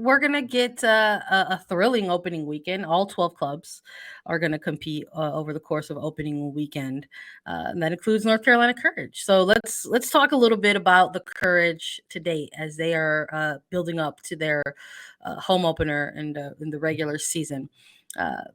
we're going to get a thrilling opening weekend. All 12 clubs are going to compete over the course of opening weekend. And that includes North Carolina Courage. So let's talk a little bit about the Courage to date as they are building up to their home opener in the regular season.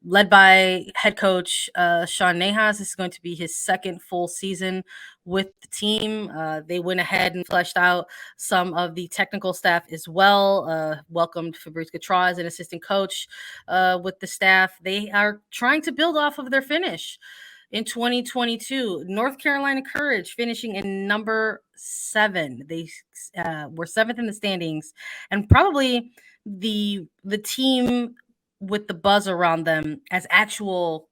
Led by head coach Sean Nahas. This is going to be his second full season with the team. They went ahead and fleshed out some of the technical staff as well. Welcomed Fabrice Gatra as an assistant coach with the staff. They are trying to build off of their finish in 2022. North Carolina Courage finishing in number 7. They were 7th in the standings, and probably the team with the buzz around them as actual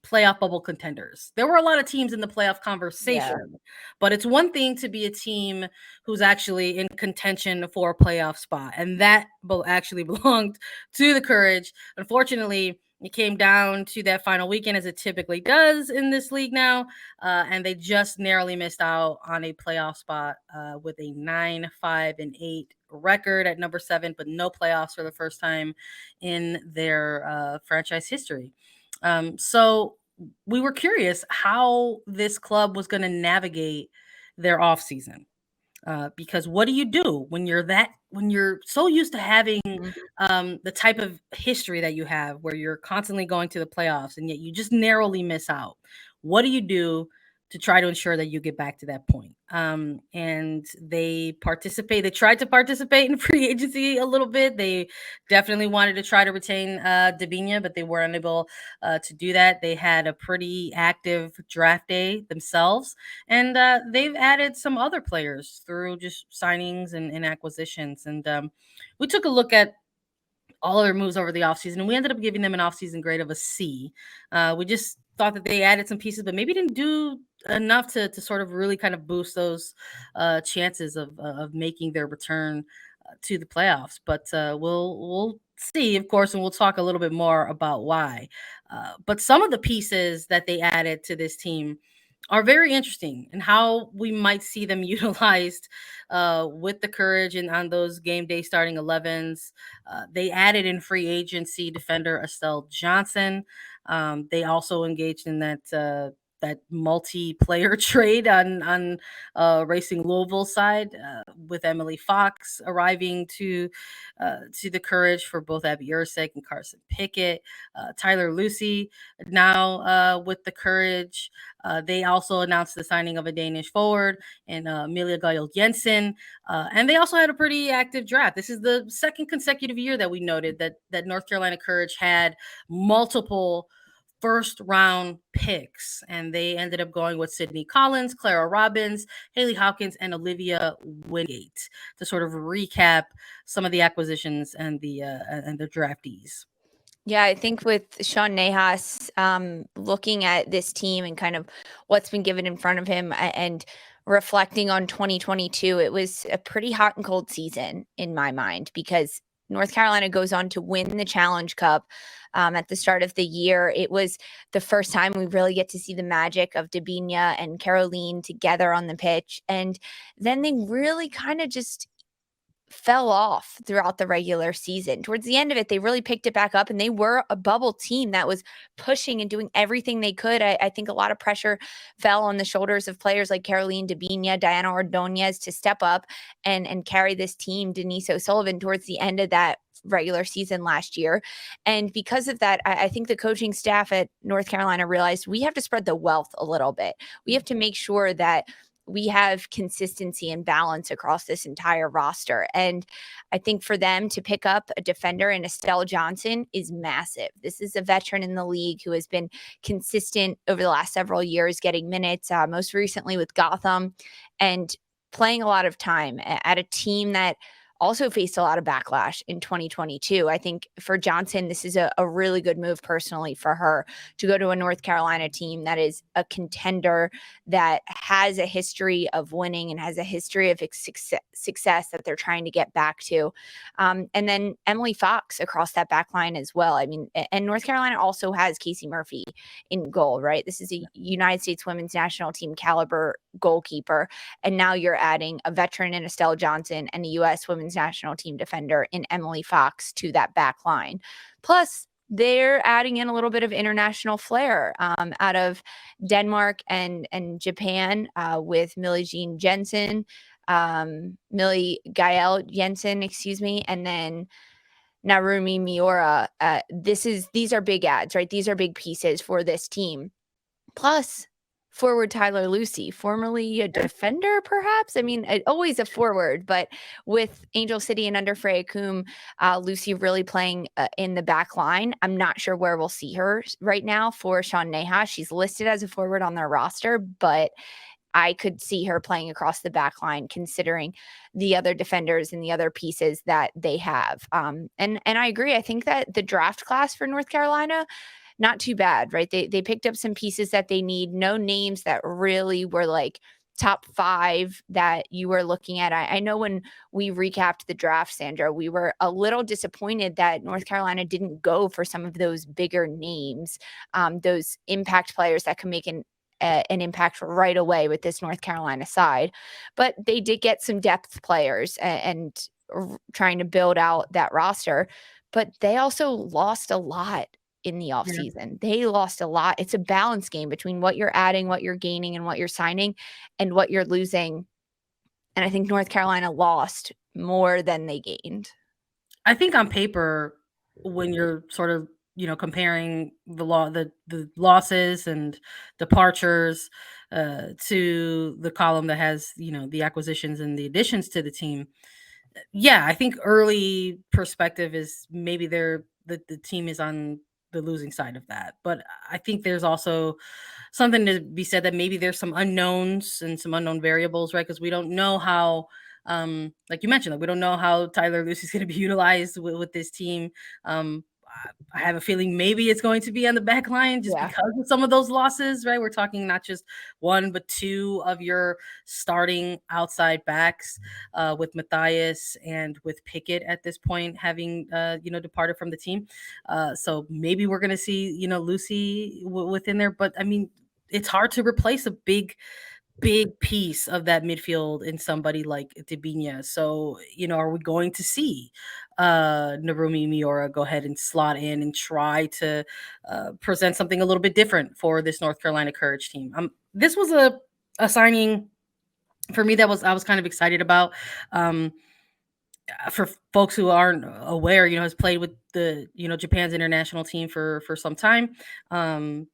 playoff bubble contenders. There were a lot of teams in the playoff conversation, but it's one thing to be a team who's actually in contention for a playoff spot, and that actually belonged to the Courage. Unfortunately, it came down to that final weekend, as it typically does in this league now, and they just narrowly missed out on a playoff spot with a 9-5-8 record at number 7, but no playoffs for the first time in their franchise history. So we were curious how this club was going to navigate their offseason. Because what do you do when you're so used to having the type of history that you have where you're constantly going to the playoffs and yet you just narrowly miss out? What do you do to try to ensure that you get back to that point? And they tried to participate in free agency a little bit. They definitely wanted to try to retain Dabinia, but they were unable to do that. They had a pretty active draft day themselves, and they've added some other players through just signings and acquisitions. And we took a look at all of their moves over the offseason, and we ended up giving them an offseason grade of a C. We just thought that they added some pieces, but maybe didn't do enough to sort of really kind of boost those chances of making their return to the playoffs. But we'll see, of course, and we'll talk a little bit more about why. But some of the pieces that they added to this team are very interesting and how we might see them utilized with the Courage and on those game day starting 11s. They added in free agency defender Estelle Johnson. They also engaged in that multiplayer trade on Racing Louisville side with Emily Fox arriving to the Courage for both Abby Ursek and Carson Pickett. Tyler Lucy now with the Courage. They also announced the signing of a Danish forward and Amelia Gael Jensen. And they also had a pretty active draft. This is the second consecutive year that we noted that North Carolina Courage had multiple first round picks, and they ended up going with Sydney Collins, Clara Robbins, Haley Hawkins, and Olivia Wingate to sort of recap some of the acquisitions and the draftees. Yeah, I think with Sean Nahas, looking at this team and kind of what's been given in front of him and reflecting on 2022, it was a pretty hot and cold season in my mind because North Carolina goes on to win the Challenge Cup at the start of the year. It was the first time we really get to see the magic of Dabinia and Caroline together on the pitch. And then they really kind of just fell off throughout the regular season. Towards the end of it, they really picked it back up, and they were a bubble team that was pushing and doing everything they could. I think a lot of pressure fell on the shoulders of players like Caroline Dabinia, Diana Ordonez to step up and carry this team. Denise O'Sullivan towards the end of that regular season last year. And because of that, I think the coaching staff at North Carolina realized we have to spread the wealth a little bit. We have to make sure that we have consistency and balance across this entire roster. And I think for them to pick up a defender in Estelle Johnson is massive. This is a veteran in the league who has been consistent over the last several years, getting minutes, most recently with Gotham, and playing a lot of time at a team that also faced a lot of backlash in 2022. I think for Johnson, this is a really good move personally for her to go to a North Carolina team that is a contender, that has a history of winning and has a history of success that they're trying to get back to. And then Emily Fox across that back line as well. I mean, and North Carolina also has Casey Murphy in goal, right? This is a United States women's national team caliber goalkeeper. And now you're adding a veteran in Estelle Johnson and a U.S. women's national team defender in Emily Fox to that back line. Plus, they're adding in a little bit of international flair out of Denmark and Japan with Millie Jean Jensen, Millie Gael Jensen, excuse me, and then Narumi Miura. These are big ads, right? These are big pieces for this team. Plus, forward Tyler Lucy, formerly a defender, perhaps. I mean, always a forward, but with Angel City and under Freya Coombe, Lucy really playing in the back line. I'm not sure where we'll see her right now for Sean Nahas. She's listed as a forward on their roster, but I could see her playing across the back line considering the other defenders and the other pieces that they have. And I agree. I think that the draft class for North Carolina, not too bad, right? They picked up some pieces that they need, no names that really were like top 5 that you were looking at. I know when we recapped the draft, Sandra, we were a little disappointed that North Carolina didn't go for some of those bigger names, those impact players that can make an impact right away with this North Carolina side. But they did get some depth players and trying to build out that roster. But they also lost a lot in the offseason. They lost a lot. It's a balance game between what you're adding, what you're gaining, and what you're signing, and what you're losing. And I think North Carolina lost more than they gained. I think on paper, when you're sort of comparing the losses and departures to the column that has the acquisitions and the additions to the team, yeah, I think early perspective is maybe the team is on the losing side of that, but I think there's also something to be said that maybe there's some unknowns and some unknown variables, right? Because we don't know how, like you mentioned, like we don't know how Tyler Lucy's going to be utilized with this team. I have a feeling maybe it's going to be on the back line just because of some of those losses, right? We're talking not just one, but 2 of your starting outside backs with Matthias and with Pickett at this point having, departed from the team. So maybe we're going to see, Lucy within there. But I mean, it's hard to replace a big piece of that midfield in somebody like Debinya. So, are we going to see Narumi Miura go ahead and slot in and try to present something a little bit different for this North Carolina Courage team? This was a signing for me that I was kind of excited about. For folks who aren't aware, has played with the Japan's international team for some time.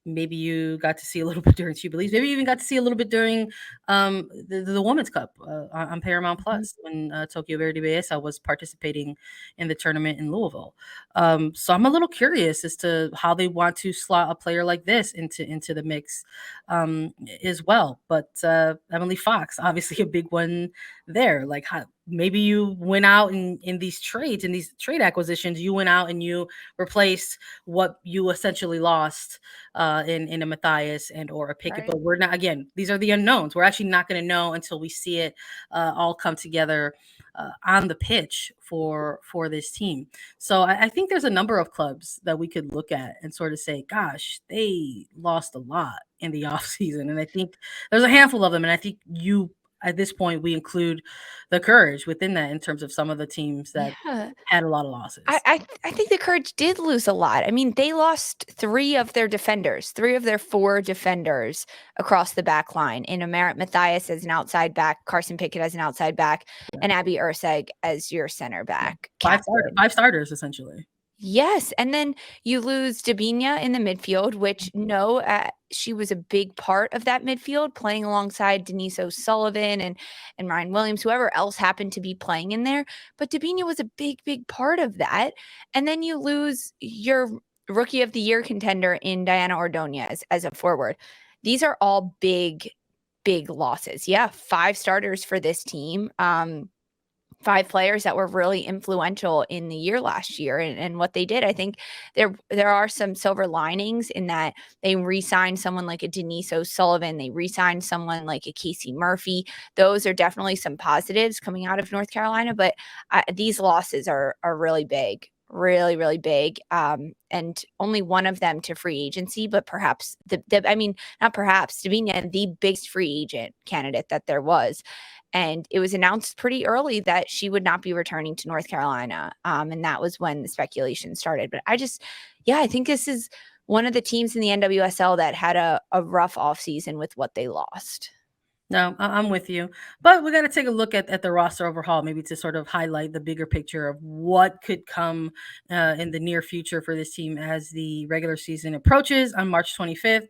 Maybe you got to see a little bit during She Believes. Maybe you even got to see a little bit during the Women's Cup on Paramount Plus when Tokyo Verdy Belleza was participating in the tournament in Louisville. So I'm a little curious as to how they want to slot a player like this into the mix as well. But Emily Fox, obviously a big one there. Like maybe you went out in these trades, in these trade acquisitions, you went out and you replaced what you essentially lost in a Matthias and or a Pickett. Right. But we're not, again, these are the unknowns. We're actually not going to know until we see it all come together on the pitch for this team. So I think there's a number of clubs that we could look at and sort of say, gosh, they lost a lot in the offseason. And I think there's a handful of them. And I think at this point, we include the Courage within that in terms of some of the teams that had a lot of losses. I think the Courage did lose a lot. I mean, they lost 3 of their defenders, 3 of their 4 defenders across the back line in Amarit Matthias as an outside back, Carson Pickett as an outside back, and Abby Urseg as your center back. 5 starters, essentially. Yes, and then you lose Debinya in the midfield, which she was a big part of that midfield, playing alongside Denise O'Sullivan and Ryan Williams, whoever else happened to be playing in there. But Debinya was a big part of that. And then you lose your Rookie of the Year contender in Diana Ordonez as a forward. These are all big losses. Yeah, 5 starters for this team. 5 players that were really influential in the year last year and what they did. I think there are some silver linings in that they re-signed someone like a Denise O'Sullivan. They re-signed someone like a Casey Murphy. Those are definitely some positives coming out of North Carolina, but these losses are really big really, really big, and only one of them to free agency, but perhaps I mean, not perhaps, Davina, the biggest free agent candidate that there was. And it was announced pretty early that she would not be returning to North Carolina. And that was when the speculation started. But I think this is one of the teams in the NWSL that had a rough offseason with what they lost. No, I'm with you. But we got to take a look at the roster overhaul, maybe to sort of highlight the bigger picture of what could come in the near future for this team as the regular season approaches on March 25th.